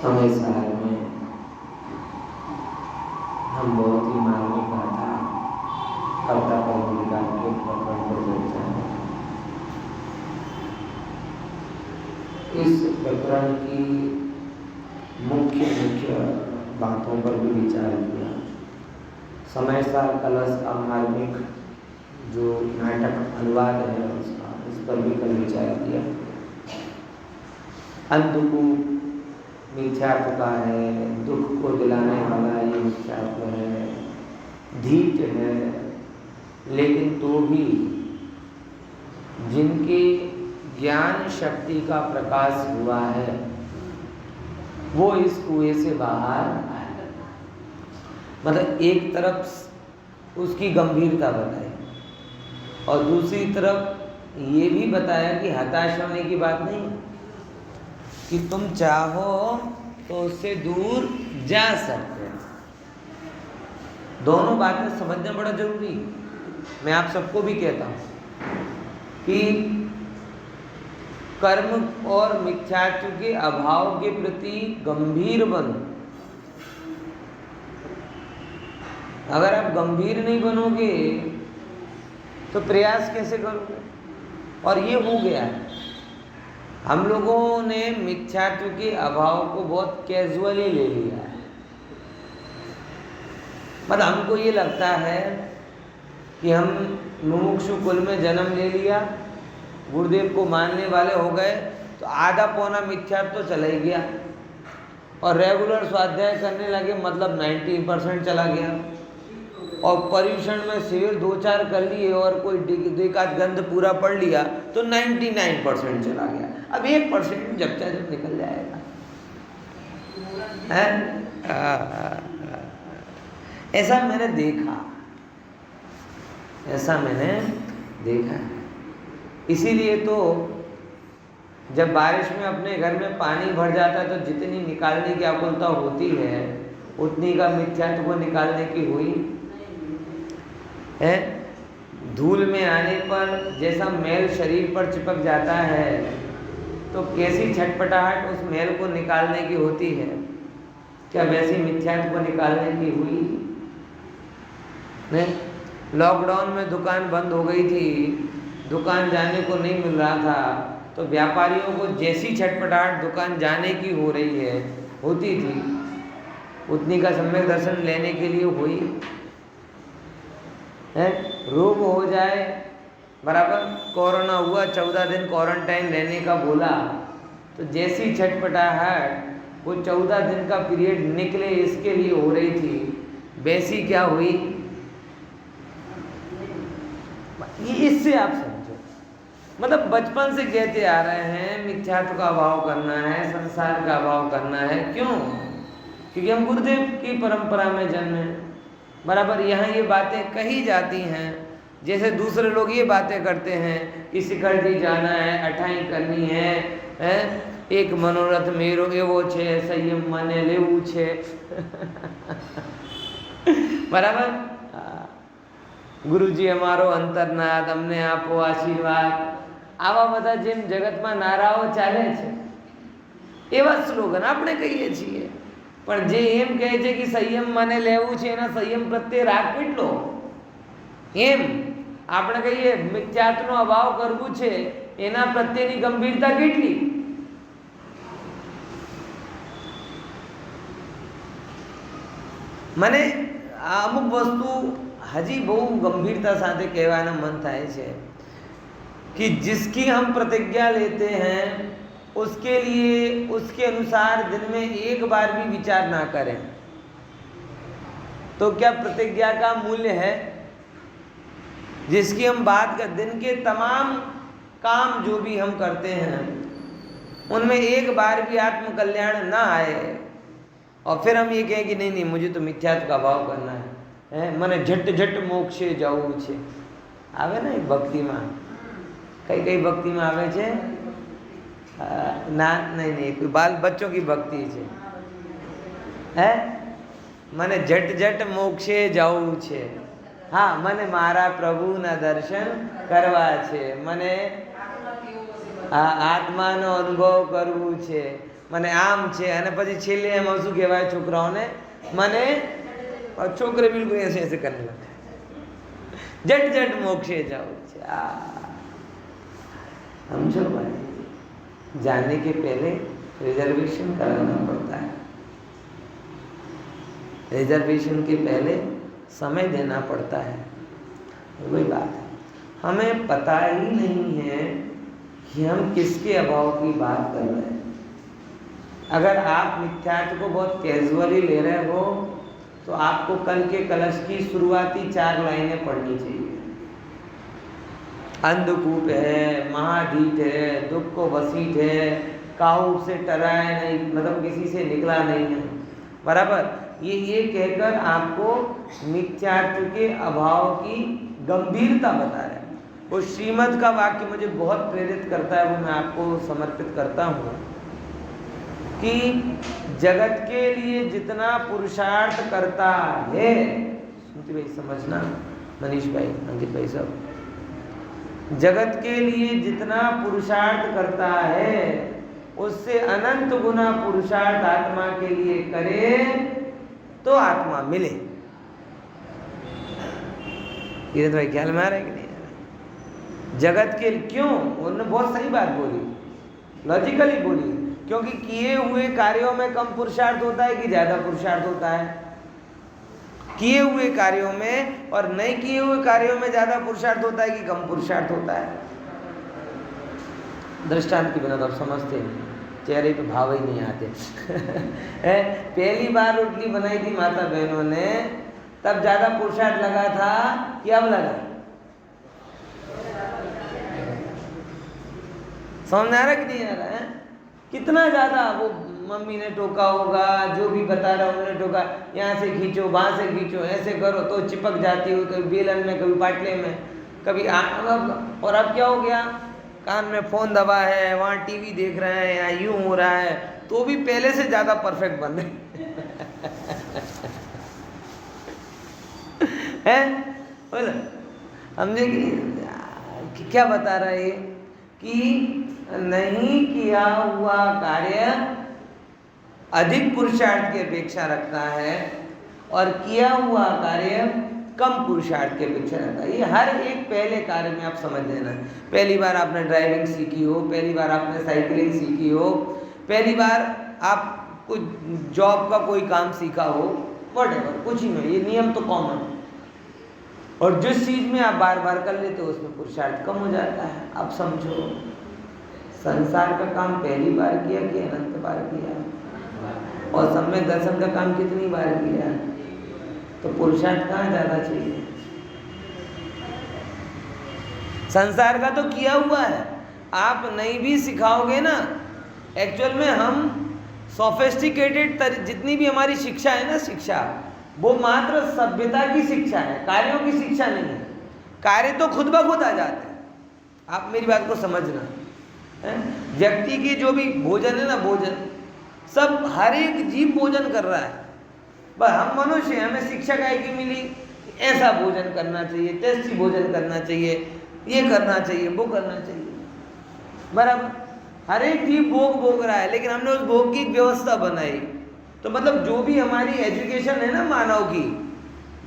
समय साल में हम बहुत ही मार्मिक गाथा कर्ता कर्मणिका के प्रकरण पर चर्चा है। इस प्रकरण की मुख्य बातों पर भी विचार किया। समय साल कलश का मार्मिक जो नाटक अनुवाद है उसका, इस पर भी कल विचार किया। अंधकूप मिथ्यात्व का है, दुख को दिलाने वाला ये मिथ्यात्व है, धीट है, लेकिन तो भी जिनके ज्ञान शक्ति का प्रकाश हुआ है वो इस कुएं से बाहर आए। मतलब एक तरफ उसकी गंभीरता बताई और दूसरी तरफ ये भी बताया कि हताश होने की बात नहीं है, कि तुम चाहो तो उससे दूर जा सकते हो। दोनों बातें समझना बड़ा जरूरी है। मैं आप सबको भी कहता हूँ कि कर्म और मिथ्यात्व के अभाव के प्रति गंभीर बनो। अगर आप गंभीर नहीं बनोगे तो प्रयास कैसे करोगे? और ये हो गया है। हम लोगों ने मिथ्यात्व के अभाव को बहुत कैजुअली ले लिया है। मतलब हमको ये लगता है कि हम मुमुक्षु कुल में जन्म ले लिया, गुरुदेव को मानने वाले हो गए तो आधा पौना मिथ्यात्व तो चला ही गया और रेगुलर स्वाध्याय करने लगे, मतलब 90% चला गया। और पर्यूषण में शेर 2-4 कर लिए और कोई एकाध गंध पूरा पढ़ लिया तो 99% चला गया। अब 1% जब चाहे जब निकल जाएगा है। ऐसा मैंने देखा, ऐसा मैंने देखा। इसीलिए तो जब बारिश में अपने घर में पानी भर जाता है तो जितनी निकालने की आकुलता होती है उतनी का मिथ्यात्व को निकालने की हुई है। धूल में आने पर जैसा मैल शरीर पर चिपक जाता है तो कैसी छटपटाहट उस मैल को निकालने की होती है, क्या वैसी मिथ्यात्व को निकालने की हुई नहीं? लॉकडाउन में दुकान बंद हो गई थी, दुकान जाने को नहीं मिल रहा था तो व्यापारियों को जैसी छटपटाहट दुकान जाने की हो रही है होती थी उतनी का सम्यक दर्शन लेने के लिए हुई है। रोग हो जाए, बराबर कोरोना हुआ, 14 दिन क्वारंटाइन रहने का बोला तो जैसी छटपटाहट वो 14 दिन का पीरियड निकले इसके लिए हो रही थी, वैसी क्या हुई? इससे आप समझो। मतलब बचपन से कहते आ रहे हैं मिथ्यात्व का अभाव करना है, संसार का अभाव करना है। क्यों? क्योंकि हम गुरुदेव की परंपरा में जन्मे, बराबर। यहाँ ये बातें कही जाती हैं जैसे दूसरे लोग ये बातें करते हैं कि शिखर जी जाना है, अठाई करनी है? एक मनोरथ मेरो एवो छे, संयम माने लेवू छे बराबर। गुरुजी અમારો અંતરનાથ, અમને આપો આશીર્વાદ, આવા બધા જેમ જગતમાં નારાઓ ચાલે છે એવા સ્લોગન આપણે કહીએ છીએ। પણ જે એમ કહે છે કે સંયમ મને લેવું છે એના સંયમ પ્રત્યે રાગ કેટલો? એમ આપણે કહીએ મિથ્યાત્વનો અભાવ કરવું છે એના પ્રત્યેની ગંભીરતા કેટલી? મને અમુક વસ્તુ હજી બહુ ગંભીરતા સાથે કહેવાના મન થાય છે कि जिसकी हम प्रतिज्ञा लेते हैं उसके लिए उसके अनुसार दिन में एक बार भी विचार ना करें तो क्या प्रतिज्ञा का मूल्य है? जिसकी हम बात कर, दिन के तमाम काम जो भी हम करते हैं उनमें एक बार भी आत्म कल्याण ना आए और फिर हम ये कहें कि नहीं मुझे तो मिथ्यात्व का भाव करना है, મને झट झट मोक्षे जाવું છે। આવે ને ભક્તિમાં, કઈ ભક્તિમાં આવે છે? ના નહીં, કોઈ બાલ બચ્ચों की भक्ति છે। મને झट झट मोक्षे जाવું છે। हाँ, મને મારા પ્રભુના દર્શન કરવા છે, મને આત્માનો અનુભવ કરવું છે, મને આમ છે અને પછી છેલ્લે એમાં શું કહેવાય છોકરાઓને મને છોકરે બિલકુલ ऐसे ऐसे करने लगते जट जट मोक्षे जाओ समझो भाई जाने के पहले रिजर्वेशन कराना पड़ता है रिजर्वेशन के पहले समय देना पड़ता है वही बात है हमें पता ही नहीं है कि हम किसके अभाव की बात कर रहे हैं अगर आप मिथ्यात्व को बहुत कैजुअली ले रहे हो तो आपको कल के कलश की शुरुआती 4 लाइनें पढ़नी चाहिए अंधकूप है महाढीठ है दुख को वसीठ है काहू से टराए नहीं मतलब किसी से निकला नहीं है बराबर ये कहकर आपको मिथ्यात्व के अभाव की गंभीरता बता रहे हैं वो श्रीमद् का वाक्य मुझे बहुत प्रेरित करता है वो मैं आपको समर्पित करता हूँ कि जगत के लिए जितना पुरुषार्थ करता है सुनती भाई समझना मनीष भाई अंकित भाई सब जगत के लिए जितना पुरुषार्थ करता है उससे अनंत गुना पुरुषार्थ आत्मा के लिए करे तो आत्मा मिले ये तो भाई ख्याल में आ रहा है कि नहीं जगत के क्यों उन्होंने बहुत सही बात बोली लॉजिकली बोली क्योंकि किए हुए कार्यों में कम पुरुषार्थ होता है कि ज्यादा पुरुषार्थ होता है किए हुए कार्यों में और नहीं किए हुए कार्यों में ज्यादा पुरुषार्थ होता है कि कम पुरुषार्थ होता है दृष्टांत के बिना तो आप समझते नहीं चेहरे पे भाव ही नहीं आते पहली बार रोटली बनाई थी माता बहनों ने तब ज्यादा पुरुषार्थ लगा था कि अब लगा समझ आ रहा कि नहीं आ रहा है कितना ज्यादा वो मम्मी ने टोका होगा जो भी बता रहा उन्होंने टोका यहाँ से खींचो वहां से खींचो ऐसे करो तो चिपक जाती हो कभी बेलन में कभी पाटले में कभी और अब क्या हो गया कान में फोन दबा है वहाँ टीवी देख रहे हैं या यूं हो रहा है तो भी पहले से ज्यादा परफेक्ट बन रहे हैं बोला समझे कि क्या बता रहा है कि नहीं किया हुआ कार्य अधिक पुरुषार्थ की अपेक्षा रखता है और किया हुआ कार्य कम पुरुषार्थ की अपेक्षा रखता है ये हर एक पहले कार्य में आप समझ लेना पहली बार आपने ड्राइविंग सीखी हो पहली बार आपने साइकिलिंग सीखी हो पहली बार आप कुछ जॉब का कोई काम सीखा हो व्हाटएवर कुछ ही में ये नियम तो कॉमन और जिस चीज में आप बार बार कर लेते हो उसमें पुरुषार्थ कम हो जाता है अब समझो संसार का काम पहली बार किया कि अनंत बार किया और सम्यक दर्शन का काम कितनी बार किया तो पुरुषार्थ कहाँ ज्यादा चाहिए संसार का तो किया हुआ है आप नहीं भी सिखाओगे ना एक्चुअल में हम सोफिस्टिकेटेड जितनी भी हमारी शिक्षा है ना शिक्षा वो मात्र सभ्यता की शिक्षा है कार्यों की शिक्षा नहीं है कार्य तो खुद ब खुद आ जाते हैं आप मेरी बात को समझना व्यक्ति की जो भी भोजन है ना भोजन सब हर एक जीव भोजन कर रहा है बस हम मनुष्य हमें शिक्षा काय की मिली ऐसा भोजन करना चाहिए टेस्टी भोजन करना चाहिए ये करना चाहिए वो करना चाहिए बराबर हर एक जीव भोग भोग रहा है लेकिन हमने उस भोग की एक व्यवस्था बनाई तो मतलब जो भी हमारी एजुकेशन है ना मानव की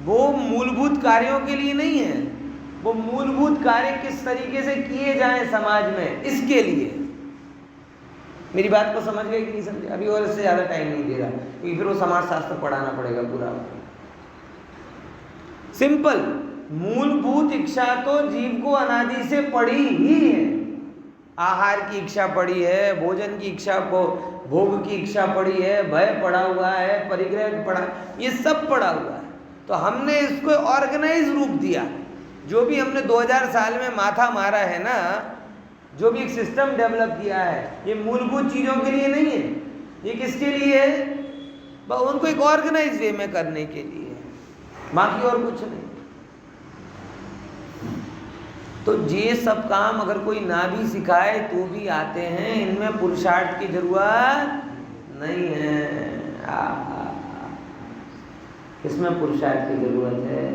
वो मूलभूत कार्यों के लिए नहीं है वो मूलभूत कार्य किस तरीके से किए जाएं समाज में इसके लिए मेरी बात को समझ गए कि नहीं समझे अभी और इससे ज़्यादा टाइम नहीं दे रहा क्योंकि फिर वो समाज शास्त्र पढ़ाना पड़ेगा पूरा सिंपल मूलभूत इच्छा तो जीव को अनादि से पड़ी ही है आहार की इच्छा पड़ी है भोजन की इच्छा को भोग की इच्छा पड़ी है भय पड़ा हुआ है परिग्रह पड़ा ये सब पड़ा हुआ है तो हमने इसको ऑर्गेनाइज रूप दिया जो भी हमने 2000 साल में माथा मारा है ना जो भी एक सिस्टम डेवलप किया है ये मूलभूत चीज़ों के लिए नहीं है ये किसके लिए है उनको एक ऑर्गेनाइज वे में करने के लिए बाकी और कुछ नहीं तो ये सब काम अगर कोई ना भी सिखाए तो भी आते हैं इनमें पुरुषार्थ की जरूरत नहीं है इसमें पुरुषार्थ की जरूरत है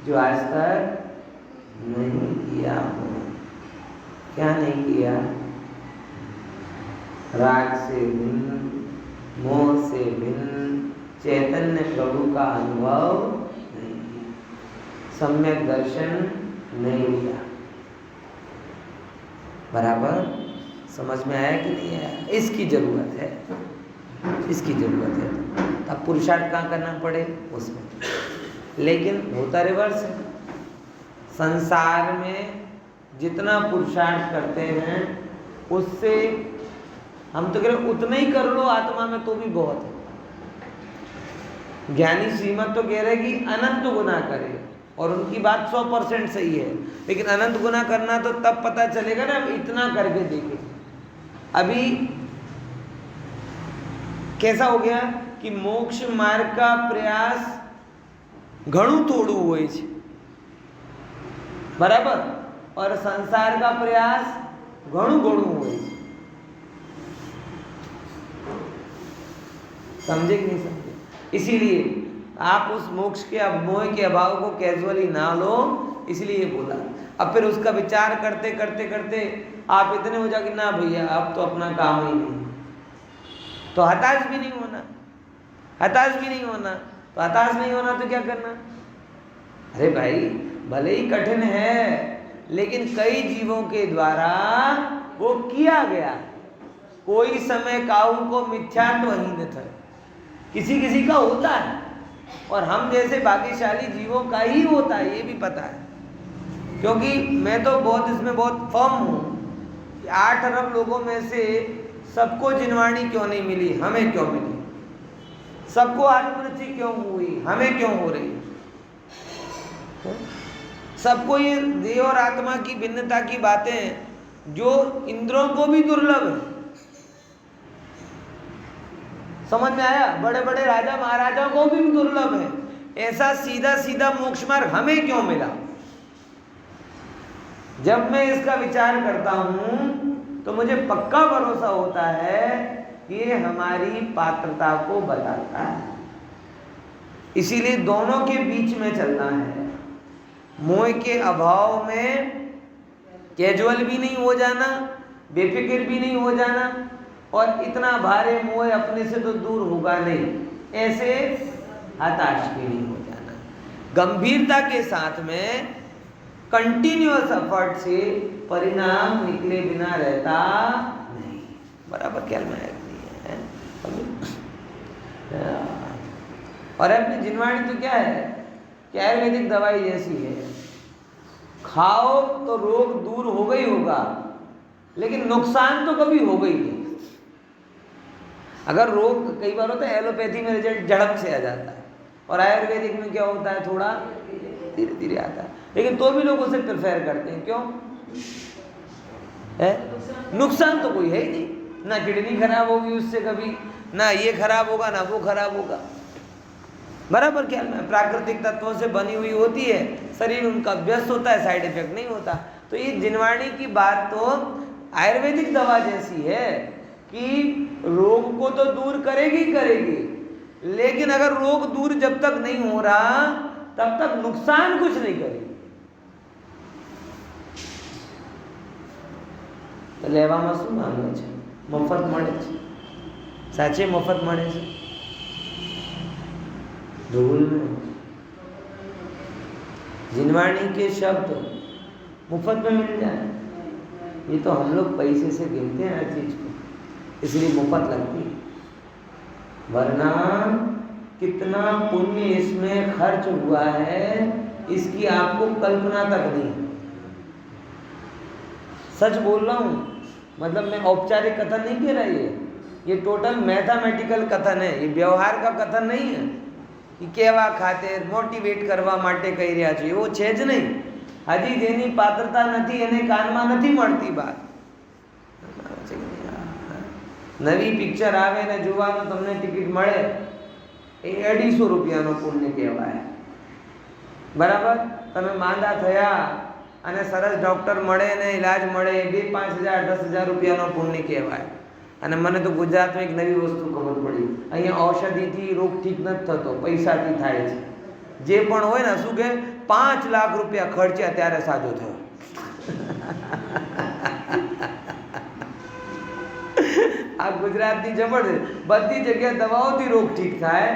जो आज तक नहीं किया हो क्या नहीं किया राग से भिन्न, मोह से भिन्न चैतन्य प्रभु का अनुभव नहीं किया, सम्यक दर्शन नहीं लिया। बराबर समझ में आया कि नहीं आया? इसकी जरूरत है, इसकी जरूरत है। तब पुरुषार्थ कहाँ करना पड़े उसमें, लेकिन होता रिवर्स है। संसार में जितना पुरुषार्थ करते हैं उससे हम तो कह रहे उतना ही कर लो आत्मा में तो भी बहुत है। ज्ञानी श्रीमत तो कह रहे कि अनंत गुना करे, और उनकी बात 100% सही है, लेकिन अनंत गुना करना तो तब पता चलेगा ना, हम इतना करके देखें। अभी कैसा हो गया कि मोक्ष मार्ग का प्रयास घणું થોડું હોય છે, बराबर, और संसार का प्रयास घणું ઘણું હોય છે। समझे कि नहीं समझे? इसीलिए आप उस मोक्ष के मोह के अभाव को कैजुअली ना लो, इसलिए बोला। अब फिर उसका विचार करते करते करते आप इतने हो जाओगे ना भैया अब तो अपना काम ही नहीं, तो हताश भी नहीं होना, हताश भी नहीं होना। तो हताश नहीं होना तो क्या करना? अरे भाई भले ही कठिन है, लेकिन कई जीवों के द्वारा वो किया गया। कोई समय काहू को मिथ्यात्वहीन था, किसी किसी का होता है, और हम जैसे भाग्यशाली जीवों का ही होता है, ये भी पता है। क्योंकि मैं तो बहुत इसमें बहुत फर्म हूँ कि 8 अरब लोगों में से सबको जिनवाणी क्यों नहीं मिली, हमें क्यों मिली? सबको आत्मरुचि क्यों हुई, हमें क्यों हो रही? सबको ये देह और आत्मा की भिन्नता की बातें जो इंद्रों को भी दुर्लभ है। समझ में आया? बड़े बड़े राजा महाराजाओं को भी दुर्लभ है। ऐसा सीधा सीधा मोक्ष मार्ग हमें क्यों मिला? जब मैं इसका विचार करता हूं तो मुझे पक्का भरोसा होता है कि ये हमारी पात्रता को बताता है। इसीलिए दोनों के बीच में चलना है। मोह के अभाव में कैजुअल भी नहीं हो जाना, बेफिक्र भी नहीं हो जाना, और इतना भारे मोह अपने से तो दूर होगा नहीं, ऐसे हताश भी नहीं हो जाना। गंभीरता के साथ में कंटिन्यूअस एफर्ट से परिणाम निकले बिना रहता नहीं। बराबर ख्याल में नहीं है? और अपनी जिनवाणी तो क्या है कि आयुर्वेदिक दवाई जैसी है, खाओ तो रोग दूर होगा ही होगा, लेकिन नुकसान तो कभी होगा ही नहीं। अगर रोग कई बार होता है एलोपैथी में रिजल्ट झड़प से आ जाता है, और आयुर्वेदिक में क्या होता है थोड़ा धीरे धीरे आता है, लेकिन तो भी लोग उसे प्रेफर करते हैं। क्यों है? नुकसान तो कोई है ही नहीं, ना किडनी खराब होगी उससे कभी, ना ये खराब होगा ना वो खराब होगा। बराबर ख्याल में? प्राकृतिक तत्वों से बनी हुई होती है, शरीर उनका व्यस्त होता है, साइड इफेक्ट नहीं होता। तो ये जिनवाणी की बात तो आयुर्वेदिक दवा जैसी है कि रोग को तो दूर करेगी करेगी, लेकिन अगर रोग दूर जब तक नहीं हो रहा तब तक नुकसान कुछ नहीं करेगी। तो લેવામાં શું માંગે છે? મફત મળે છે, સાચે મફત મળે છે? धूल में जिनवाणी के शब्द मुफ्त में मिल जाए, ये तो हम लोग पैसे से गिनते हैं हर चीज को, इसलिए मुफ्त लगती है। वरना कितना पुण्य इसमें खर्च हुआ है इसकी आपको कल्पना तक नहीं। सच बोल रहा हूँ, मतलब मैं औपचारिक कथन नहीं कह रहा, ये टोटल मैथमेटिकल कथन है, ये व्यवहार का कथन नहीं है कि केवा खातिर मोटिवेट करवा माटे कही રહ્યા છે, એવો છે જ નહીં। હજી જેની પાત્રતા નથી એને કાનમાં નથી મળતી વાત। નવી પિક્ચર આવે ને જોવાનું તમને ટિકિટ મળે એ 250 રૂપિયાનો પુણ્ય કહેવાય। બરાબર? તમે માંદા થયા અને સરસ ડૉક્ટર મળે ને ઇલાજ મળે, 2-5,000 10,000 રૂપિયાનો પુણ્ય કહેવાય। અને મને તો ગુજરાતમાં એક નવી વસ્તુ ખબર પડી, અહીંયા ઔષધિથી રોગ ઠીક નથી થતો, પૈસાથી થાય છે। જે પણ હોય ને શું કે 5 લાખ રૂપિયા ખર્ચ્યા ત્યારે સાજો થયો। આ ગુજરાતની જબરદસ્ત બધી જગ્યાએ દવાઓથી રોગ ઠીક થાય,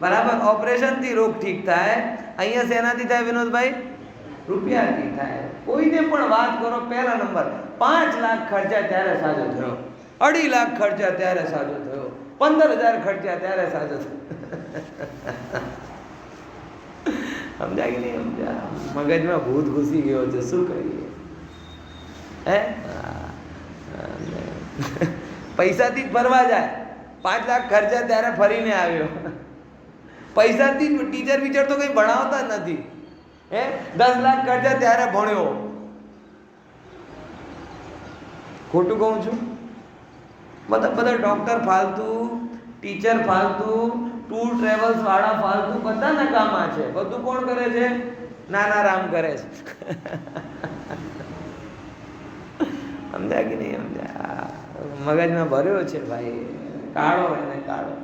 બરાબર, ઓપરેશનથી રોગ ઠીક થાય. અહીંયા શેનાથી થાય વિનોદભાઈ? રૂપિયાથી થાય. કોઈને પણ વાત કરો, પહેલા નંબર 5 લાખ ખર્ચા ત્યારે સાજો થયો, 2.5 લાખ ખર્ચા ત્યારે સાજો થયો, 15,000 ખર્ચા ત્યારે સાજો થયો. સમજાય કે નહીં સમજ્યા? મગજમાં ભૂત ઘૂસી ગયો છે, શું કરીએ? હે પૈસાથી જ ફરવા જાય. 5 લાખ ખર્ચા ત્યારે ફરીને આવ્યો. પૈસાથી જ ટીચર બીચર તો કંઈ ભણાવતા નથી. હે 10 લાખ ખર્ચા ત્યારે ભણ્યો. ખોટું કહું છું? બધા ડોક્ટર ફાલતુ, ટીચર ફાલતુ, ટૂર ટ્રેવલ્સ વાળા ફાલતુ, બધા નકામા છે. બધું કોણ કરે છે? નાના રામ કરે છે. સમજ્યા કે નહીં સમજ્યા? મગજમાં ભર્યો છે ભાઈ, કાઢો એને કાઢો.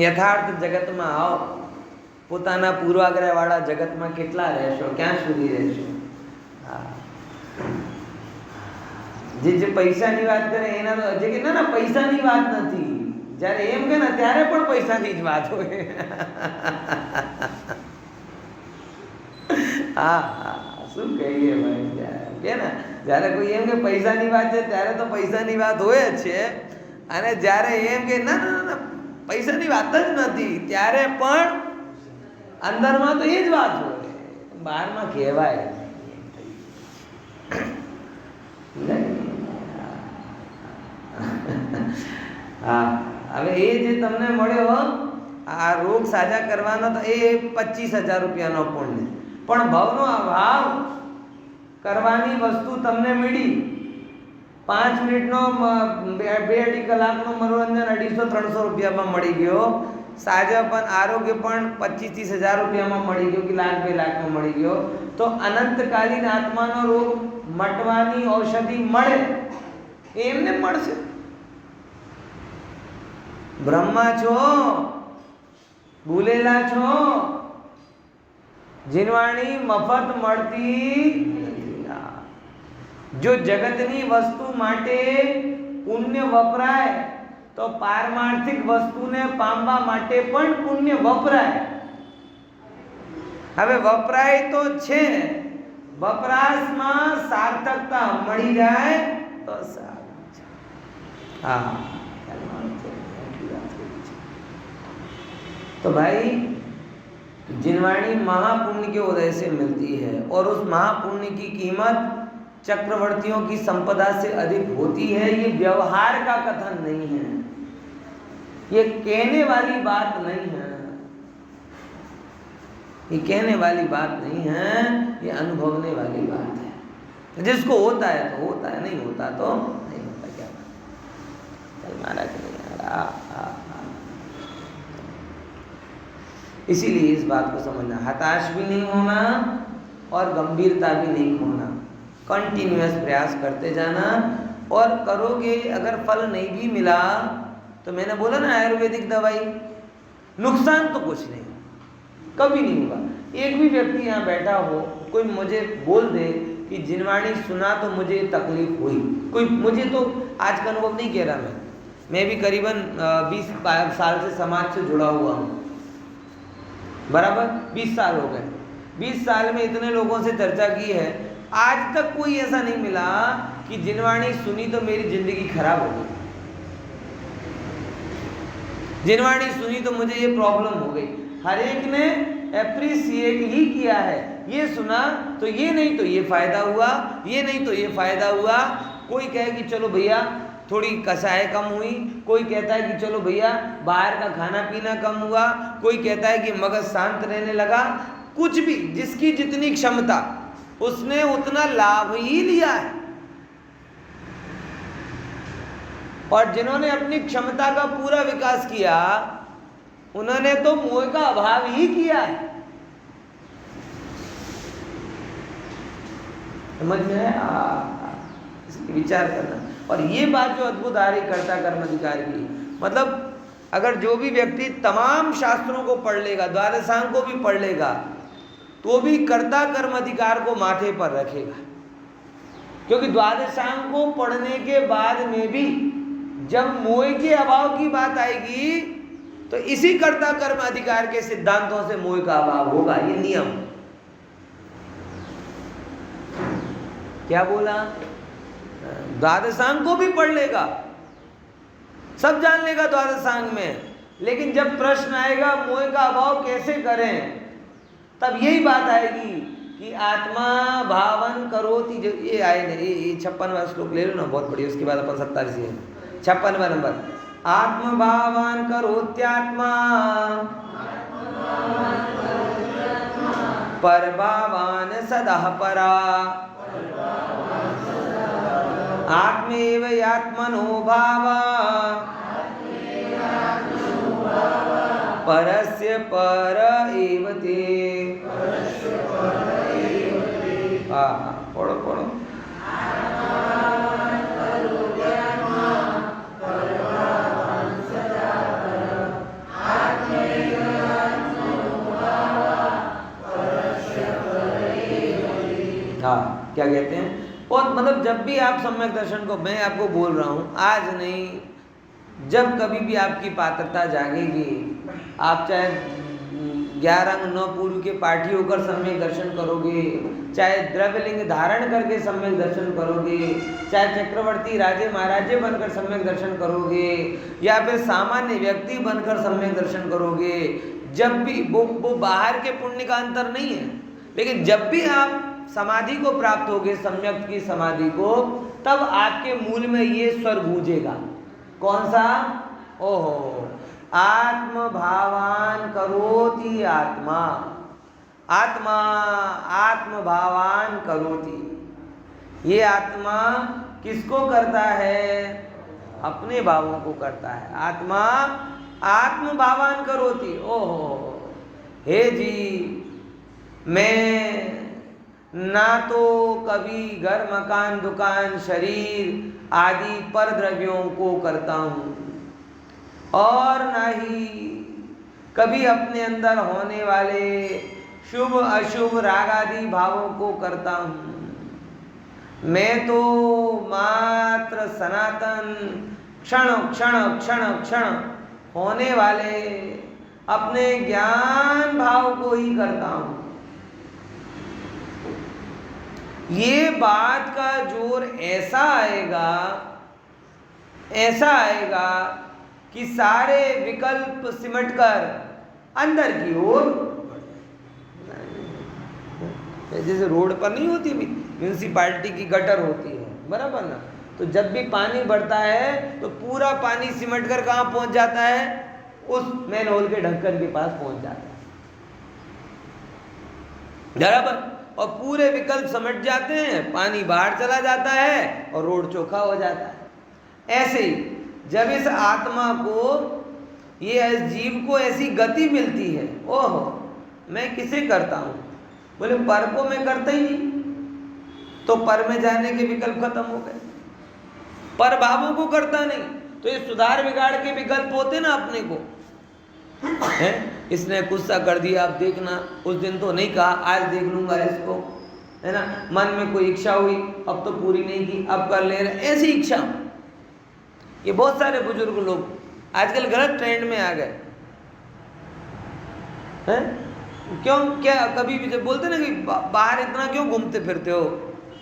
યથાર્થ જગતમાં આવો. પોતાના પૂર્વાગ્રહ વાળા જગતમાં કેટલા રહેશો? ક્યાં સુધી રહેશો? હા, જે પૈસાની વાત કરે એના તો હજી કે ના પૈસાની વાત નથી. જ્યારે એમ કે ને ત્યારે પણ પૈસાની જ વાત હોય. હા હા, શું કહીએ ભાઈ? કે ને જ્યારે કોઈ એમ કે પૈસાની વાત છે ત્યારે તો પૈસાની વાત હોય જ છે, અને જ્યારે એમ કે ના ના ના પૈસાની વાત જ નથી ત્યારે પણ અંદરમાં તો એ જ વાત હોય, બહારમાં કહેવાય. હા, હવે એ જે તમને મળ્યો આ રોગ સાજા કરવાનો, તો એ 25,000 રૂપિયાનો પુણ્ય. પણ ભાવનો અભાવ કરવાની વસ્તુ તમને મળી. 5 મિનિટનો 2-2.5 કલાકનો મનોરંજન 250-300 રૂપિયામાં મળી ગયો. સાજા પણ આરોગ્ય પણ 25-30 હજાર રૂપિયામાં મળી ગયો કે 1,00,000-2 લાખમાં મળી ગયો. તો અનંતકાલીન આત્માનો રોગ મટવાની ઔષધિ મળે એમને મળશે. બ્રહ્મા છો, ભૂલેલા છો, જીનવાણી મફત મળતી. જો જગતની વસ્તુ માટે પુણ્ય વપરાય તો પારમાર્થિક વસ્તુને પામવા માટે પણ પુણ્ય વપરાય. હવે વપરાય તો છે, વપરાશમાં સાર્થકતા મળી જાય તો સારું છે. હા, तो भाई जिनवाणी महापुण्य के उदय से मिलती है, और उस महापुण्य की कीमत चक्रवर्तियों की संपदा से अधिक होती है. ये व्यवहार का कथन नहीं है, ये कहने वाली बात नहीं है, ये कहने वाली बात नहीं है, ये अनुभवने वाली बात है. जिसको होता है तो होता है, नहीं होता तो नहीं होता. क्या चल मारा कि नहीं यार? इसीलिए इस बात को समझना, हताश भी नहीं होना और गंभीरता भी नहीं खोना. कंटिन्यूअस प्रयास करते जाना, और करोगे अगर फल नहीं भी मिला तो मैंने बोला ना आयुर्वेदिक दवाई, नुकसान तो कुछ नहीं, कभी नहीं होगा. एक भी व्यक्ति यहाँ बैठा हो, कोई मुझे बोल दे कि जिनवाणी सुना तो मुझे तकलीफ हुई, कोई मुझे तो आज का अनुभव नहीं कह रहा, मैं भी करीबन 20 साल से समाज से जुड़ा हुआ हूँ, बराबर 20 साल हो गए. 20 साल में इतने लोगों से चर्चा की है, आज तक कोई ऐसा नहीं मिला कि जिनवाणी सुनी तो मेरी जिंदगी खराब हो गई, जिनवाणी सुनी तो मुझे ये प्रॉब्लम हो गई. हर एक ने एप्रिसिएट ही किया है. ये सुना तो ये नहीं तो ये फायदा हुआ, ये नहीं तो ये फायदा हुआ. कोई कहे कि चलो भैया थोड़ी कसाई कम हुई, कोई कहता है कि चलो भैया बाहर का खाना पीना कम हुआ, कोई कहता है कि मगज शांत रहने लगा. कुछ भी, जिसकी जितनी क्षमता उसने उतना लाभ ही लिया है, और जिन्होंने अपनी क्षमता का पूरा विकास किया उन्होंने तो मोह का अभाव ही किया है. समझ में है? विचार करना. और ये बात जो अद्भुत आ रही कर्ता कर्म अधिकार की, मतलब अगर जो भी व्यक्ति तमाम शास्त्रों को पढ़ लेगा, द्वादशांग को भी पढ़ लेगा, तो भी कर्ता कर्म अधिकार को माथे पर रखेगा. क्योंकि द्वादशांग को पढ़ने के बाद में भी जब मोह के अभाव की बात आएगी तो इसी कर्ता कर्म अधिकार के सिद्धांतों से मोह का अभाव होगा, ये नियम। क्या बोला? द्वादशांग को भी पढ़ लेगा, सब जान लेगा द्वादशांग में, लेकिन जब प्रश्न आएगा मोह का अभाव कैसे करें, तब यही बात आएगी कि आत्मा भावन करोति। ये आए नहीं, ये 56वां श्लोक ले लो ना, बहुत बढ़िया। उसके बाद अपन 27 है 56वां नंबर। आत्म भावन करोत्यात्मा पर भावान सदा परा आत्मेव आत्मनो भावा परस्य पर एव ते। पढ़ो पढ़ो। हाँ, क्या कहते हैं? और मतलब जब भी आप सम्यक दर्शन को, मैं आपको बोल रहा हूँ, आज नहीं, जब कभी भी आपकी पात्रता जागेगी, आप चाहे 11 अंग 9 पूर्व के पाठी होकर सम्यक दर्शन करोगे, चाहे द्रव्यलिंग धारण करके सम्यक दर्शन करोगे, चाहे चक्रवर्ती राजे महाराजे बनकर सम्यक दर्शन करोगे, या फिर सामान्य व्यक्ति बनकर सम्यक दर्शन करोगे, जब भी वो बाहर के पुण्य का अंतर नहीं है, लेकिन जब भी आप समाधि को प्राप्त होगे, सम्यक की समाधि को, तब आपके मूल में ये स्वर गूंजेगा। कौन सा? ओहो, आत्म भावान करोति आत्मा। आत्मा आत्म भावान करोति। ये आत्मा किसको करता है? अपने भावों को करता है। आत्मा आत्म भावान करोति। ओहो, हे जी, मैं ना तो कभी घर मकान दुकान शरीर आदि पर द्रव्यों को करता हूँ, और ना ही कभी अपने अंदर होने वाले शुभ अशुभ राग आदि भावों को करता हूँ। मैं तो मात्र सनातन क्षण क्षण क्षण क्षण होने वाले अपने ज्ञान भाव को ही करता हूँ। ये बात का जोर ऐसा आएगा कि सारे विकल्प सिमटकर अंदर की ओर, जैसे रोड पर नहीं होती म्यूनिसिपालिटी की गटर होती है, बराबर ना, तो जब भी पानी बढ़ता है तो पूरा पानी सिमटकर कहाँ पहुंच जाता है? उस मेन होल के ढक्कन के पास पहुंच जाता है, बराबर। और पूरे विकल्प समझ जाते हैं, पानी बाहर चला जाता है और रोड चोखा हो जाता है। ऐसे ही जब इस आत्मा को, ये इस जीव को ऐसी गति मिलती है, ओह मैं किसे करता हूँ? बोले पर को मैं करता ही नहीं, तो पर में जाने के विकल्प खत्म हो गए। पर भावों को करता नहीं, तो ये सुधार बिगाड़ के विकल्प होते ना अपने को, है? इसने गुस्सा कर दिया, अब देखना, उस दिन तो नहीं कहा, आज देख लूंगा इसको, है ना। मन में कोई इच्छा हुई, अब तो पूरी नहीं की, अब कर ले रहे, ऐसी इच्छा। ये बहुत सारे बुजुर्ग लोग आजकल गलत ट्रेंड में आ गए हैं। क्यों? क्या कभी भी जब बोलते ना कि बाहर इतना क्यों घूमते फिरते हो,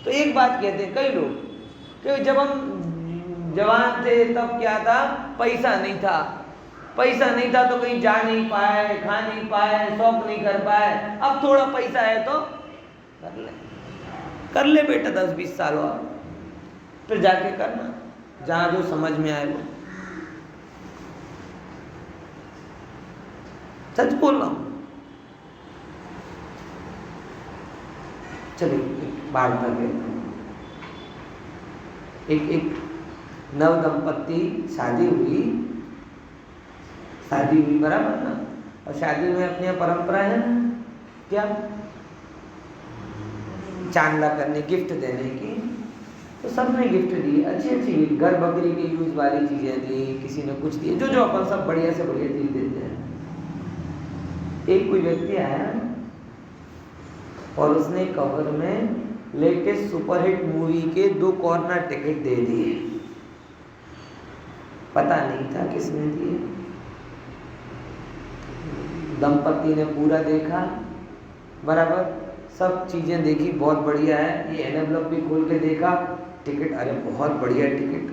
तो एक बात कहते हैं कई लोग कि जब हम जवान थे तब क्या था, पैसा नहीं था, पैसा नहीं था तो कहीं जा नहीं पाए, खा नहीं पाए, शौक नहीं कर पाए। अब थोड़ा पैसा है तो कर ले बेटा, 10-20 साल और फिर जाके करना, जहाँ जो समझ में आए वो। सच बोल रहा हूँ। चलिए बात करके, एक नव दंपत्ति शादी हुई, बराबर ना, और शादी में अपनी परंपरा है ना, क्या चांदला करने, गिफ्ट देने की, तो सबने गिफ्ट दिए, अच्छी अच्छी गिफ्ट, घर बकरी के यूज वाली चीजें दी, किसी ने कुछ दिए, जो अपन सब बढ़िया से बढ़िया चीज देते हैं। एक कोई व्यक्ति आया और उसने कवर में लेटेस्ट सुपरहिट मूवी के 2 कॉर्नर टिकट दे दिए। पता नहीं था किसने दिए। दंपति ने पूरा देखा, बराबर सब चीज़ें देखी, बहुत बढ़िया है। ये एनवेलप भी खोल के देखा, टिकट, अरे बहुत बढ़िया टिकट,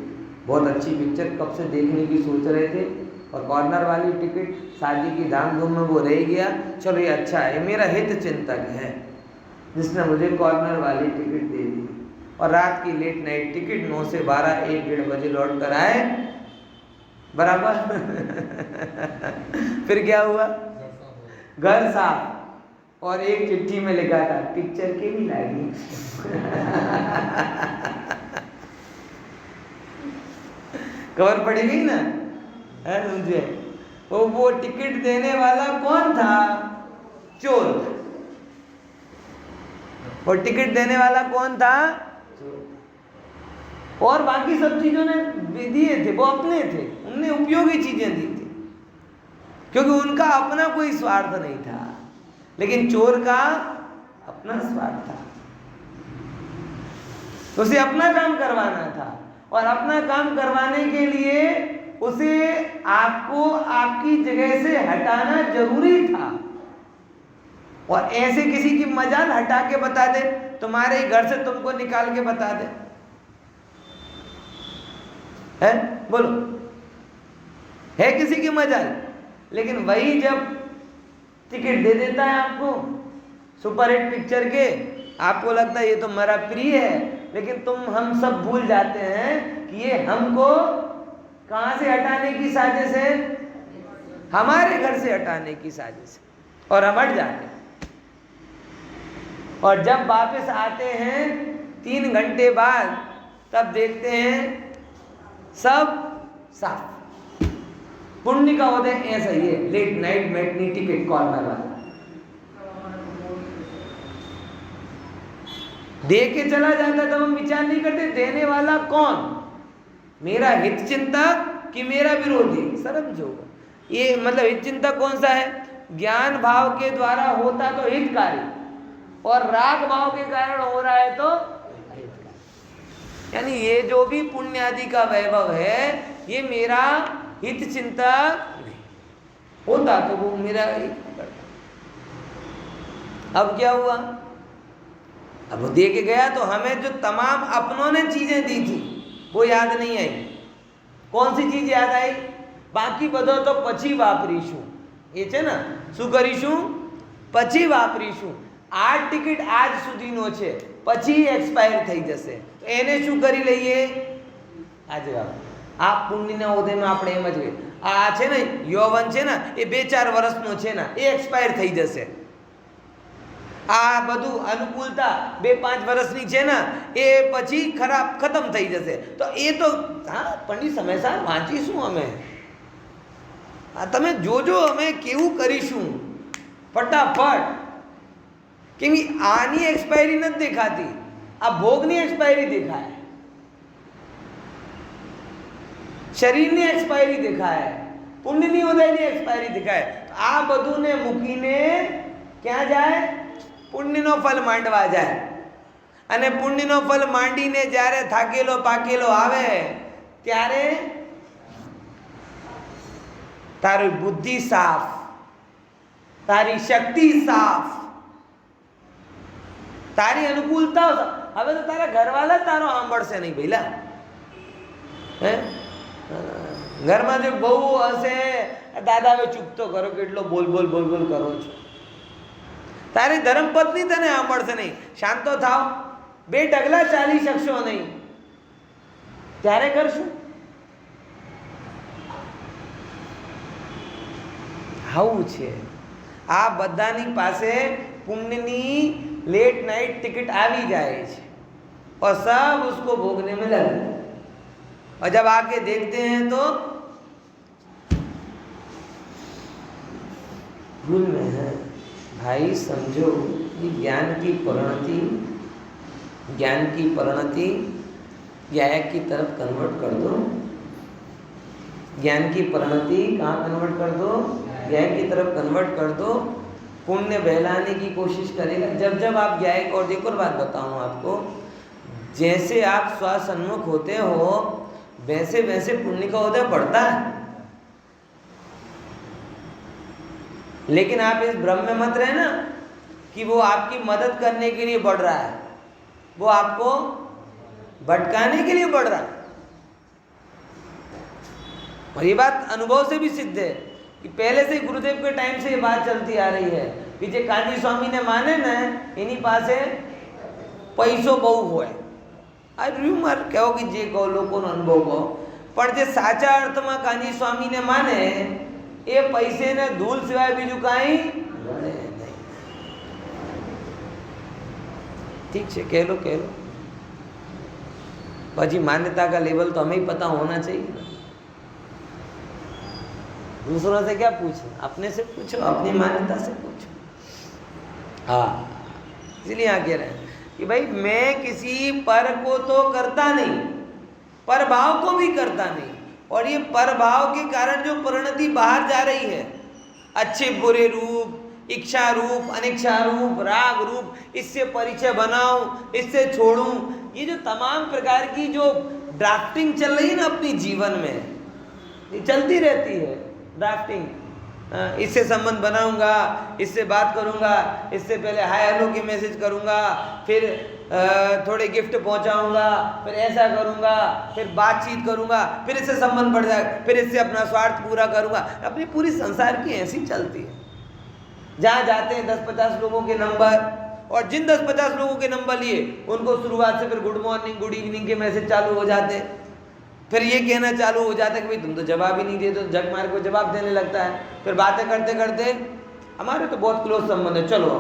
बहुत अच्छी पिक्चर, कब से देखने की सोच रहे थे। और कॉर्नर वाली टिकट शादी की धाम धूम में वो रह गया, चलो ये अच्छा है, मेरा हित चिंतक है जिसने मुझे कॉर्नर वाली टिकट दे दी। और रात की लेट नाइट टिकट 9 से 12, 1-1:30 बजे लौट कर आए, बराबर। फिर क्या हुआ, घर साफ, और एक चिट्ठी में लिखा था पिक्चर के भी लागी। खबर पड़ी गई ना, है मुझे। वो टिकट देने वाला कौन था, चोर। और टिकट देने वाला कौन था, और बाकी सब चीजों ने दिए थे, वो अपने थे, उनने उपयोगी चीजें दी थी, क्योंकि उनका अपना कोई स्वार्थ नहीं था। लेकिन चोर का अपना स्वार्थ था, उसे अपना काम करवाना था, और अपना काम करवाने के लिए उसे आपको आपकी जगह से हटाना जरूरी था। और ऐसे किसी की मजाल हटा के बता दे, तुम्हारे घर से तुमको निकाल के बता दे, है बोलो, है किसी की मजाल। लेकिन वही जब टिकट दे देता है आपको सुपरहिट पिक्चर के, आपको लगता है ये तो मेरा प्रिय है, लेकिन हम सब भूल जाते हैं कि ये हमको कहां से हटाने की साजिश है, हमारे घर से हटाने की साजिश है, और हम हट जाते हैं। और जब वापस आते हैं 3 घंटे बाद, तब देखते हैं सब साफ। पुण्य का उदय ऐसा ही है, late night matinee ticket corner वाला दे के चला जाता, तब हम विचार नहीं करते देने वाला कौन, मेरा हित चिंतक कि मेरा विरोधी। समझो, ये मतलब हित चिंतक कौन सा है, ज्ञान भाव के द्वारा होता तो हितकारी, और राग भाव के कारण हो रहा है तो अहितकारी। यानी ये जो भी पुण्य आदि का वैभव है, ये मेरा हित चिंतक नहीं होता तो वो मेरा हित करता। अब क्या हुआ, अब वो दे के गया तो हमें जो तमाम अपनों ने चीजें दी थी वो याद नहीं आई। कौन सी चीज याद आई, बाकी બધો તો પછી વાપરીશું, એ છે ને, શું કરીશું, પછી વાપરીશું। આ ટિકિટ આજ સુધીનો છે, પછી એક્સપાયર થઈ જશે, તો એને શું કરી લઈએ, આજે આ પુણ્યના ઉદયમાં આપણે એમ જ કહીએ, આ છે ને યૌવન છે ને એ 2-4 વર્ષનો છે ને, એ એક્સપાયર થઈ જશે। આ બધું અનુકૂળતા 2-5 વર્ષની છે ને, એ પછી ખતમ થઈ જશે। તો એ તો હા પંડિત સમયસર વાંચીશું અમે, તમે જોજો અમે કેવું કરીશું ફટાફટ। કેમ કે આની એક્સપાયરી નથી દેખાતી, આ ભોગની એક્સપાયરી દેખાય, શરીરની એક્સપાયરી દેખાય, પુણ્યની ઉદયની એક્સપાયરી દેખાય। આ બધુંને મૂકીને ક્યાં જાય, પુણ્યનો ફલ માંડવા જાય। અને પુણ્યનો ફલ માંડીને જ્યારે થાકેલો પાકેલો આવે ત્યારે તારી બુદ્ધિ સાફ, તારી શક્તિ સાફ, તારી અનુકૂળતા। હવે તો તારા ઘરવાળા તારો સાંભળશે નહીં ભઈલા, હે ઘરમાં જો બહુ હશે, દાદા હવે ચૂપ તો કરો, કેટલો બોલ બોલ બોલ બોલ કરો છો। તારી ધર્મપત્ની તને સાંભળશે નહીં, શાંતો થાવ, 2 ડગલા ચાલી શકશો નહીં, ત્યારે કરશું। આવું છે, આ બધાની પાસે પુણ્યની लेट नाइट टिकट આવી જાય છે, और सब उसको भोगने में लग गए। और जब आके देखते हैं तो भूल में है। भाई समझो, ये ज्ञान की परिणति ज्ञान की तरफ कन्वर्ट कर दो। ज्ञान की परिणति कहाँ कन्वर्ट कर दो, ज्ञान की तरफ कन्वर्ट कर दो। पुण्य बहलाने की कोशिश करेगा। जब जब आप गायक, और एक और बात बताऊं आपको, जैसे आप स्वसन्मुख होते हो वैसे वैसे पुण्य का उदय बढ़ता है। लेकिन आप इस भ्रम में मत रहना कि वो आपकी मदद करने के लिए बढ़ रहा है, वो आपको भटकाने के लिए बढ़ रहा है। और ये बात अनुभव से भी सिद्ध है कि पहले से गुरुदेव के टाइम से ये बात चलती आ रही है कि जे कांजी स्वामी ने माने न एनी पासे पैसो बहु होय। आ रूमर कहो कि जे कहो लोगों अनुभव कहो, पर जे साचा अर्थ में कांजी स्वामी ने माने ए पैसे ने धूल सिवाय बीजू काई नहीं। ठीक है, कह लो बाजी, मान्यता का लेवल तो हमें ही पता होना चाहिए ना। दूसरों से क्या पूछो, अपने से पूछो, अपनी मान्यता से पूछो। हाँ, इसलिए यहाँ कह रहे हैं कि भाई मैं किसी पर को तो करता नहीं, पर भाव को भी करता नहीं। और ये पर भाव के कारण जो परिणति बाहर जा रही है, अच्छे बुरे रूप, इच्छा रूप, अनिच्छा रूप, राग रूप, इससे परिचय बनाऊं, इससे छोड़ूं, ये जो तमाम प्रकार की जो ड्राफ्टिंग चल रही है ना अपनी जीवन में, ये चलती रहती है ड्राफ्टिंग। इससे संबंध बनाऊंगा, इससे बात करूंगा, इससे पहले हाय हेलो की मैसेज करूंगा, फिर थोड़े गिफ्ट पहुंचाऊंगा, फिर ऐसा करूंगा, फिर बातचीत करूंगा, फिर इससे संबंध बढ़ जाएगा, फिर इससे अपना स्वार्थ पूरा करूंगा। अपनी पूरी संसार की ऐसी चलती है। जहाँ जाते हैं 10-50 लोगों के नंबर, और जिन 10-50 लोगों के नंबर लिए उनको शुरुआत से फिर गुड मॉर्निंग गुड इवनिंग के मैसेज चालू हो जाते हैं। फिर ये कहना चालू हो जाता है कि भाई तुम तो जवाब ही नहीं देते, तो जग मार को जवाब देने लगता है। फिर बातें करते करते हमारे तो बहुत क्लोज संबंध है, चलो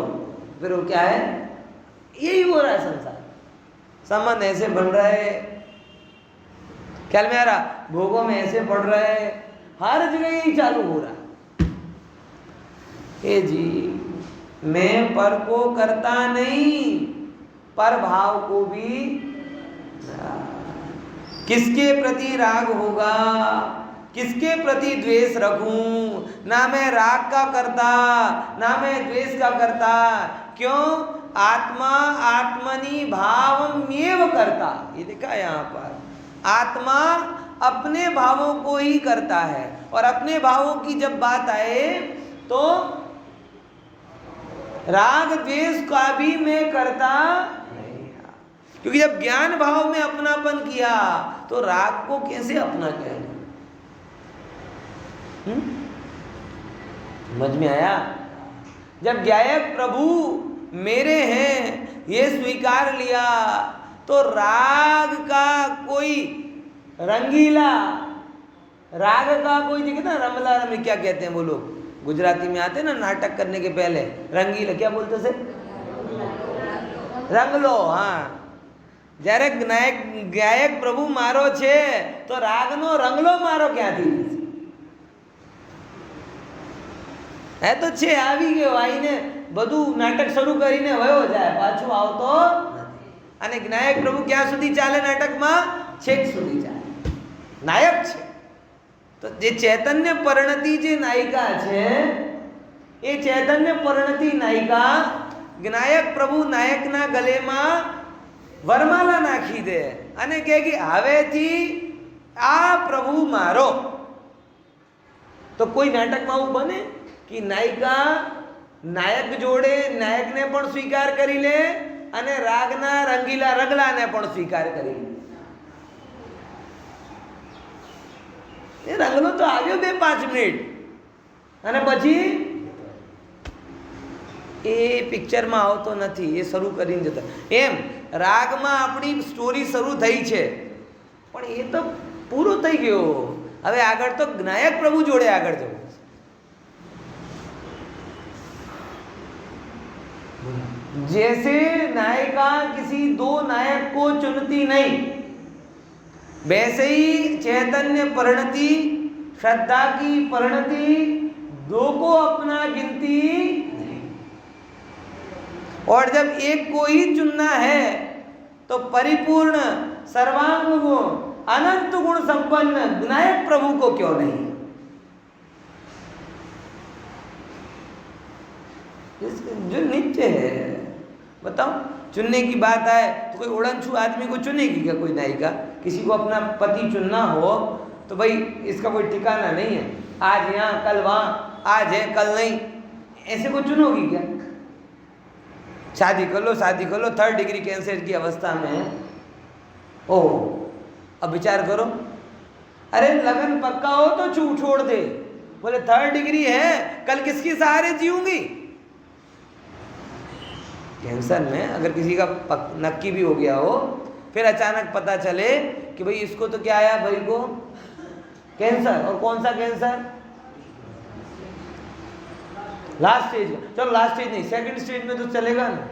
फिर वो क्या है, यही हो रहा है संसार। संबंध ऐसे बन रहा है, ख्याल में आ रहा, भोगों में ऐसे पड़ रहा है, हर जगह यही चालू हो रहा है। ए जी, मैं पर को करता नहीं, पर भाव को भी। किसके प्रति राग होगा, किसके प्रति द्वेष रखूं? ना मैं राग का करता, ना मैं द्वेष का करता। क्यों? आत्मा आत्मनि भावमेव करता। ये लिखा है यहाँ पर, आत्मा अपने भावों को ही करता है। और अपने भावों की जब बात आए तो राग द्वेष का भी मैं करता नहीं, क्योंकि जब ज्ञान भाव में अपनापन किया तो राग को कैसे अपना कहें? समझ में आया? जब गायक प्रभु मेरे हैं ये स्वीकार लिया तो राग का कोई रंगीला, राग का कोई दिखे ना, रमला रमी क्या कहते हैं वो लोग, गुजराती में आते ना नाटक करने के पहले, रंगीला क्या बोलते से, रंगलो। हाँ, જ્યારે ગાયક પ્રભુ મારો છે તો રાગનો રંગલો મારો ક્યાંથી હે? તો છે આવી ગયો, આવીને બધું નાટક શરૂ કરીને વયો જાય, પાછું આવતો નથી। અને ગાયક પ્રભુ ક્યાં સુધી ચાલે નાટકમાં? છેક સુધી ચાલે, નાયક છે। તો જે ચૈતન્ય પરિણતિ જે નાયિકા છે એ ચૈતન્ય પરિણતિ નાયિકા ગાયક પ્રભુ નાયકના ગલેમાં વરમાલા નાખી દે અને કહે કે હવેથી આ પ્રભુ મારો। તો કોઈ નાટકમાં આવું બને કે નાયિકા નાયક જોડે નાયકને પણ સ્વીકાર કરી લે અને રાગના રંગીલા રગલાને પણ સ્વીકાર કરી લે? એ રંગલો તો આવ્યો 2-5 મિનિટ અને પછી એ પિક્ચરમાં આવતો નથી, એ શરૂ કરીને જતા। એમ રાગમાં આપણી સ્ટોરી શરૂ થઈ છે પણ એ તો પૂરો થઈ ગયો, હવે આગળ તો નાયક પ્રભુ જોડે આગળ જવું છે। जैसे नायिका किसी दो नायक को चुनती नहीं, वैसे ही चैतन्य परिणति, श्रद्धा की परिणति दो को अपना गिनती नहीं। और जब एक को ही चुनना है तो परिपूर्ण सर्वांग गुण अनंत गुण संपन्न विनायक प्रभु को क्यों नहीं? जो नित्य है। बताओ, चुनने की बात आए तो कोई उड़नछू आदमी को चुनेगी क्या कोई नायिका? किसी को अपना पति चुनना हो तो भाई इसका कोई ठिकाना नहीं है, आज यहाँ कल वहाँ, आज है कल नहीं, ऐसे को चुनोगी क्या? शादी कर लो, शादी कर लो, 3rd डिग्री कैंसर की अवस्था में है। ओह, अब विचार करो, अरे लगन पक्का हो तो छोड़ दे, बोले 3rd डिग्री है, कल किसके सहारे जीऊंगी? कैंसर में अगर किसी का नक्की भी हो गया हो, फिर अचानक पता चले कि भाई इसको तो क्या आया, भाई को कैंसर, और कौन सा कैंसर? लास्ट स्टेज में। चलो लास्ट स्टेज नहीं, 2nd स्टेज में तो चलेगा ना,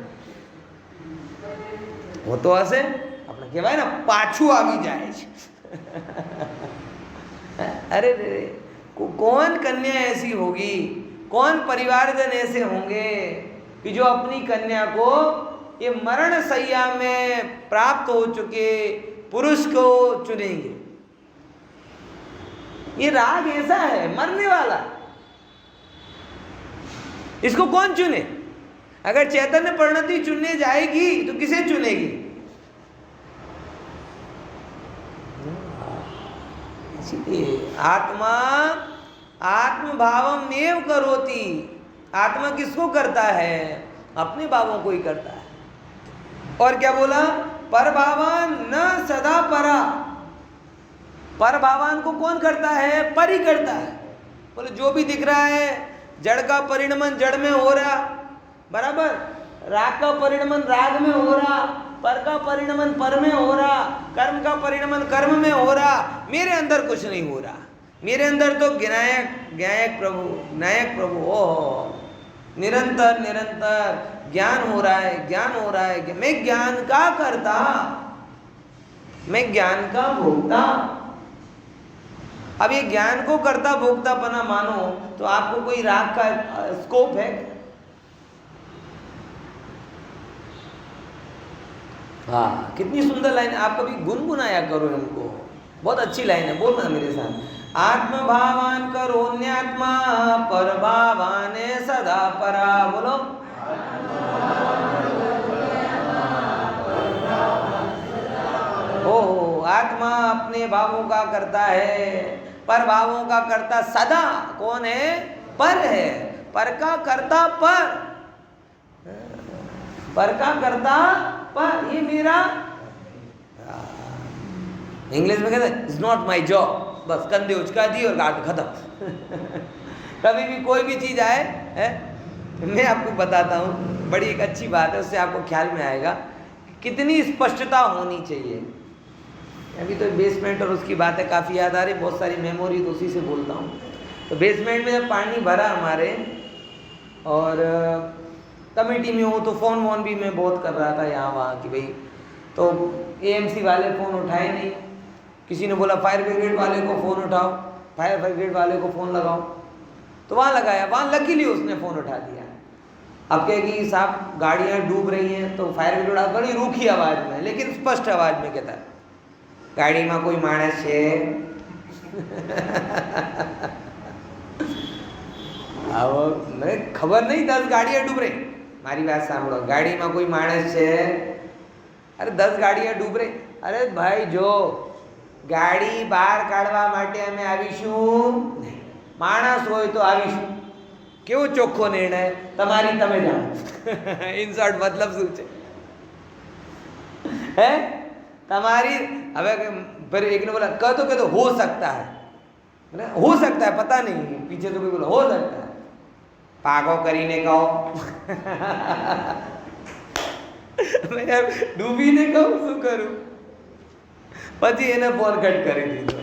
वो तो ऐसे अपना कहवाय ना पाछू आवी जाए। अरे रे, कौन कन्या ऐसी होगी, कौन परिवारजन ऐसे होंगे कि जो अपनी कन्या को ये मरण सैया में प्राप्त हो चुके पुरुष को चुनेंगे? ये राग ऐसा है मरने वाला, इसको कौन चुने? अगर चैतन्य परिणति चुनने जाएगी तो किसे चुनेगी? इसीलिए आत्मा आत्मभावम एव करोति, आत्मा किसको करता है? अपने भावों को ही करता है। और क्या बोला? परभावान न सदा परा, परभावान को कौन करता है? पर ही करता है। बोले जो भी दिख रहा है, जड़ का परिणमन जड़ में हो रहा, बराबर, राग का परिणमन राग में हो रहा, पर का परिणमन पर में हो रहा, कर्म का परिणमन कर्म में हो रहा, मेरे अंदर कुछ नहीं हो रहा। मेरे अंदर तो ज्ञायक प्रभु, नायक प्रभु, ओह, निरंतर निरंतर ज्ञान हो रहा है, ज्ञान हो रहा है। मैं ज्ञान का करता, मैं ज्ञान का भोक्ता। अब ये ज्ञान को करता भोक्ता बना मानो तो आपको कोई राग का स्कोप है? हाँ, कितनी सुंदर लाइन है, आप कभी गुनगुनाया करो इनको, बहुत अच्छी लाइन है, बोलना मेरे साथ। आत्मभावान करोन्यात्मा पर भावान सदा परा, बोलो। ओ, आत्मा अपने भावों का करता है, पर भावों का करता सदा कौन है? पर है। पर का करता पर का करता पर, ये मेरा, इंग्लिश में कहते हैं इट्स नॉट माई जॉब, बस कंधे उचका दी और गाट खत्म। कभी भी कोई भी चीज आए है, मैं आपको बताता हूँ, बड़ी एक अच्छी बात है, उससे आपको ख्याल में आएगा कितनी स्पष्टता होनी चाहिए। अभी तो बेसमेंट और उसकी बातें काफ़ी याद आ रही, बहुत सारी मेमोरी तो उसी से बोलता हूँ। तो बेसमेंट में जब पानी भरा हमारे, और कमेटी में हूँ तो फ़ोन वोन भी मैं बहुत कर रहा था यहाँ वहाँ की भाई, तो एएमसी वाले फ़ोन उठाए नहीं, किसी ने बोला फायर ब्रिगेड वाले को फ़ोन उठाओ, फायर ब्रिगेड वाले को फ़ोन लगाओ, तो वहाँ लगाया, वहाँ लकीली उसने फ़ोन उठा दिया। अब क्या कि साहब गाड़ियाँ डूब रही हैं, तो फायर ब्रिगेड बड़ी रूखी आवाज़ में लेकिन स्पष्ट आवाज़ में कहता है, गाड़ी में कोई मानस है? अब मैं खबर नहीं, 10 गाड़ियाँ डूब रही, मारी बात सांभळो, गाड़ी में कोई मानस है? अरे 10 गाड़ियाँ डूब रही, अरे भाई जो गाड़ी बहार काढवा माटे अमे आवीशुं, माणस होय तो आवीशुं। केवो चोख्खो निर्णय, तमारी तमे जाणो। इन शॉर्ट मतलब शुं छे? है तमारी, हवे फिर एक ने बोला कह तो हो सकता है, हो सकता है, पता नहीं, पीछे तो कोई बोला हो सकता है, पागो करीने कहो। मैं डूबीने कहूं શું કરું? પછી એને ફોન કટ કરી દીધો,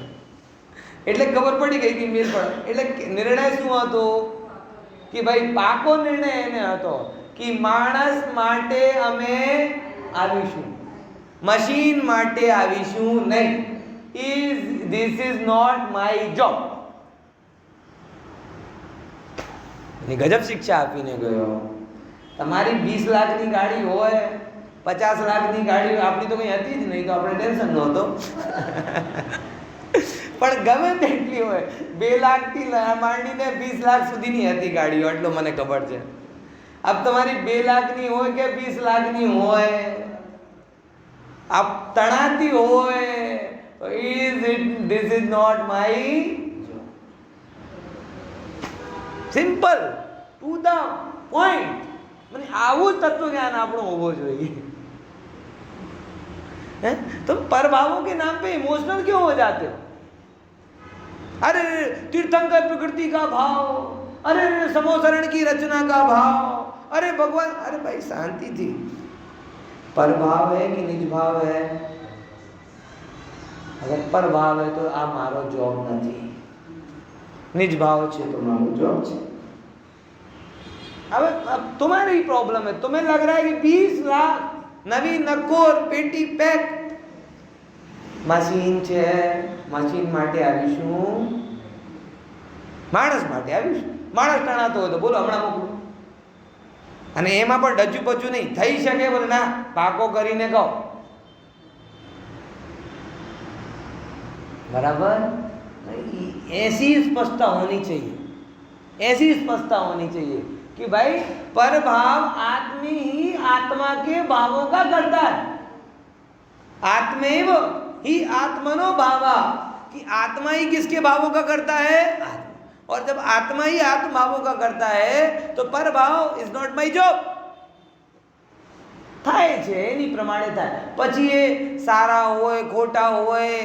એટલે ખબર પડી ગઈ કે મેલ પડે। એટલે નિર્ણય શું હતો કે ભાઈ પાકો નિર્ણય એને હતો કે માણસ માટે અમે આવીશું, મશીન માટે આવીશું નહીં। This is not my job। ગજબ શિક્ષા આપીને ગયો। તમારી 20 લાખની ગાડી હોય, 50 લાખની ગાડી આપણી તો કંઈ હતી જ નહીં, તો આપણે ટેન્શન નહોતો। પણ ગમે તેટલી હોય, 2 લાખથી માંડીને 20 લાખ સુધીની હતી ગાડીઓ, એટલો મને ખબર છે। अब तुम्हारी 2 લાખની હોય કે 20 લાખની હોય, अब તણાતી હોય તો this is not my job. Simple to the point. મને આવું તત્વજ્ઞાન આપણું હોવો જોઈએ. तुम परभावों के नाम पे इमोशनल क्यों हो जाते हो? अरे तीर्थंकर प्रकृति का भाव, अरे समोसरण की रचना का भाव, अरे भगवान, अरे भाई शांति थी. परभाव है कि निज भाव है? अगर परभाव है तो आ मारो जॉब नहीं, निज भाव छे तो मारो जॉब छे. अब तुम्हारी प्रॉब्लम है, तुम्हें लग रहा है कि 20 લાખ નવી નકોર પેટી પેક મશીન છે, મશીન માટે આવીશું, માણસ માટે આવીશું. માણસ ટણાતો હોય તો બોલો હમણાં મોકલો. અને એમાં પણ ડજુ પજુ નહીં થઈ શકે, બોલે ના પાકો કરીને કહો. बराबर? ऐसी स्पष्टता होनी चाहिए, ऐसी स्पष्टता होनी चाहिए कि भाई परभाव आत्मी ही आत्मा के भावों का करता है. आत्मेव ही आत्मनो भावा, कि आत्मा ही किसके भावों का करता है? और जब आत्मा ही आत्म भावों का करता है तो परभाव इज नॉट माय जॉब. થાય છે એની પ્રમાણે થાય. પછી એ સારા હોય, ખોટા હોય,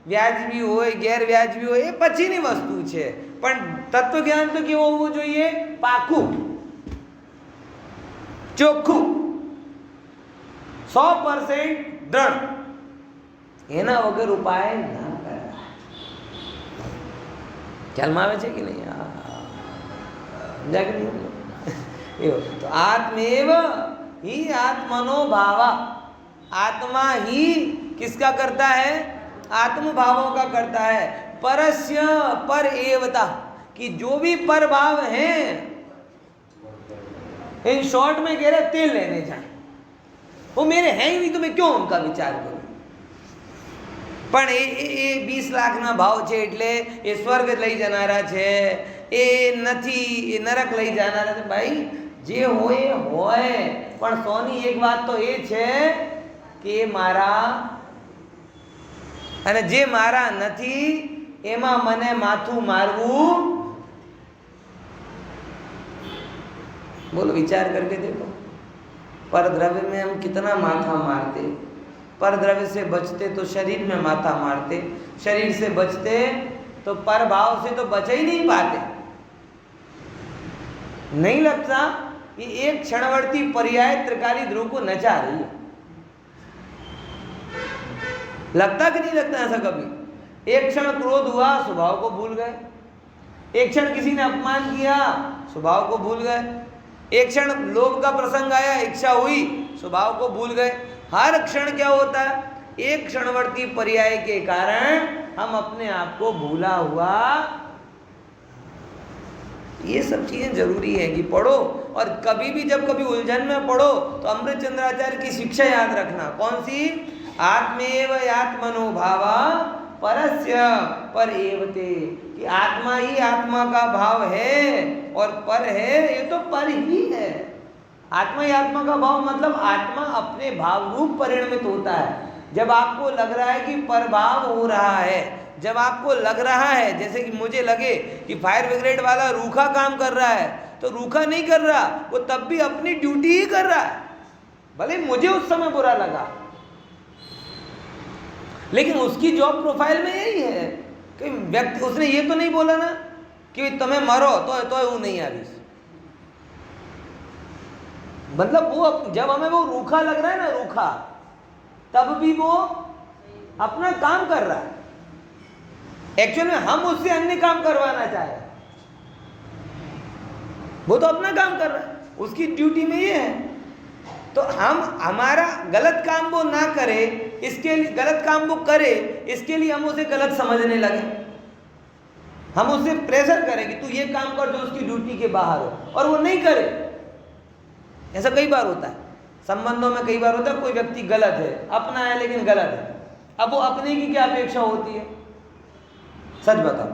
વ્યાજબી હોય, ગેરવ્યાજબી હોય, એ પછીની વસ્તુ છે. પણ તત્વજ્ઞાન તો કેવું હોવું જોઈએ? પાકું, ચોખ્ખું, 100% દ્રઢ. એના વગર ઉપાય ના કરાય. ખ્યાલમાં આવે છે કે નહીં? तो आत्मेव ही आत्मनो भावा, आत्मा ही किसका करता है? आत्म भावों का करता है. परस्य पर एवता, कि जो भी पर भाव हैं, इन शॉर्ट में कह रहे तेल लेने जाए, वो मेरे हैं ही नहीं तो मैं क्यों उनका विचार करूं? પણ એ 20 લાખના ભાવ છે એટલે એ સ્વર્ગ લઈ જનારા છે, એ નથી એ નરક લઈ જનારા છે. ભાઈ જે હોય હોય, પણ સોની એક વાત તો એ છે કે મારા, અને જે મારા નથી એમાં મને માથું મારવું. बोलो विचार करके देखो, पर द्रव्य में हम कितना माथा मारते, पर द्रव्य से बचते तो शरीर में माथा मारते, शरीर से बचते तो पर भाव से तो बच ही नहीं पाते. नहीं लगता कि एक क्षणवर्ती पर्याय त्रिकाली ध्रुव को नचा रही है? लगता कि नहीं लगता ऐसा कभी? एक क्षण क्रोध हुआ, स्वभाव को भूल गए. एक क्षण किसी ने अपमान किया, स्वभाव को भूल गए. एक क्षण लोभ का प्रसंग आया, इच्छा हुई, स्वभाव को भूल गए. हर क्षण क्या होता है? एक क्षणवर्ती पर्याय के कारण हम अपने आप को भूला हुआ. ये सब चीजें जरूरी है कि पढ़ो, और कभी भी जब कभी उलझन में पढ़ो तो अमृतचंद्राचार्य की शिक्षा याद रखना. कौन सी? आत्मेव आत्मनो भावा परस्य पर एवते, कि आत्मा ही आत्मा का भाव है और पर है, ये तो पर ही है. आत्मा ही आत्मा का भाव मतलब आत्मा अपने भाव रूप परिणमित होता है. जब आपको लग रहा है कि परभाव हो रहा है, जब आपको लग रहा है, जैसे कि मुझे लगे कि फायर ब्रिगेड वाला रूखा काम कर रहा है, तो रूखा नहीं कर रहा, वो तब भी अपनी ड्यूटी ही कर रहा है. भले मुझे उस समय बुरा लगा, लेकिन उसकी जॉब प्रोफाइल में यही है कि व्यक्ति, उसने ये तो नहीं बोला ना कि तुम्हें मरो तो वो नहीं आवीश. मतलब वो जब हमें वो रूखा लग रहा है ना, रूखा, तब भी वो अपना काम कर रहा है. एक्चुअल में हम उससे अन्य काम करवाना चाहे, वो तो अपना काम कर रहा है, उसकी ड्यूटी में ये है. तो हम हमारा गलत काम वो ना करे, इसके लिए गलत काम वो करे, इसके लिए हम उसे गलत समझने लगे. हम उससे प्रेशर करें कि तू ये काम कर जो उसकी ड्यूटी के बाहर हो, और वो नहीं करे. ऐसा कई बार होता है संबंधों में. कई बार होता है कोई व्यक्ति गलत है, अपना है लेकिन गलत है. अब वो अपने की क्या अपेक्षा होती है? सच बताओ,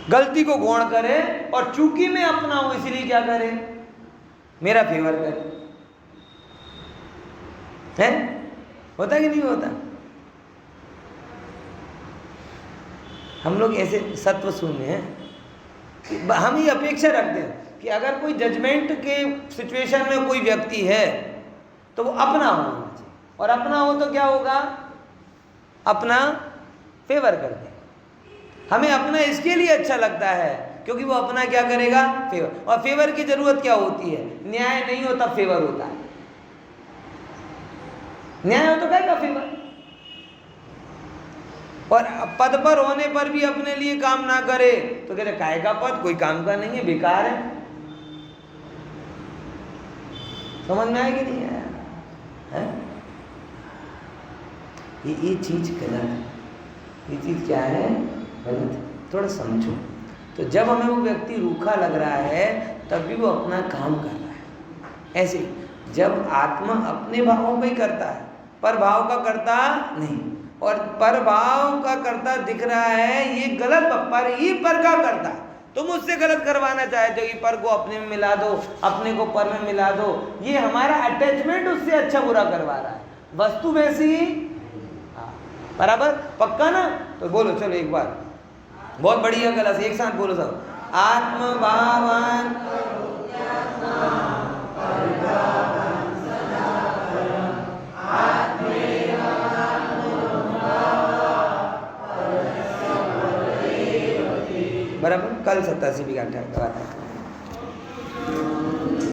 गलती को गौण करे और चूकी में अपना हो, इसलिए क्या करे? मेरा फेवर करे, है? होता कि नहीं होता? हम लोग ऐसे सत्व शून्य हैं कि हम ये अपेक्षा रखते हैं कि अगर कोई जजमेंट के सिचुएशन में कोई व्यक्ति है तो वो अपना होना चाहिए, और अपना हो तो क्या होगा? अपना फेवर कर दे। हमें अपना इसके लिए अच्छा लगता है क्योंकि वो अपना क्या करेगा? फेवर। और फेवर की जरूरत क्या होती है? न्याय नहीं हो तब फेवर होता है, न्याय हो तो क्या का फेवर। और पद पर होने पर भी अपने लिए काम ना करे तो कहते काय का पद, कोई काम का नहीं है, बेकार है। समझ में आया कि नहीं आया? है? ये चीज गलत है। ये चीज क्या है? गलत है। थोड़ा समझो। तो जब हमें वो व्यक्ति रूखा लग रहा है तब भी वो अपना काम कर रहा है। ऐसे जब आत्मा अपने भावों का ही करता है, पर भाव का करता नहीं, और पर भाव का करता दिख रहा है, ये गलत, पर ये पर का करता, तुम उससे गलत करवाना चाहते हो कि पर को अपने में मिला दो, अपने को पर में मिला दो। ये हमारा अटैचमेंट उससे अच्छा बुरा करवा रहा है। वस्तु वैसी ही, बराबर, पक्का ना? तो बोलो चलो एक बार, बहुत बढ़िया गला से एक साथ बोलो सब। आत्मभावान बराबर। कल 87 भी का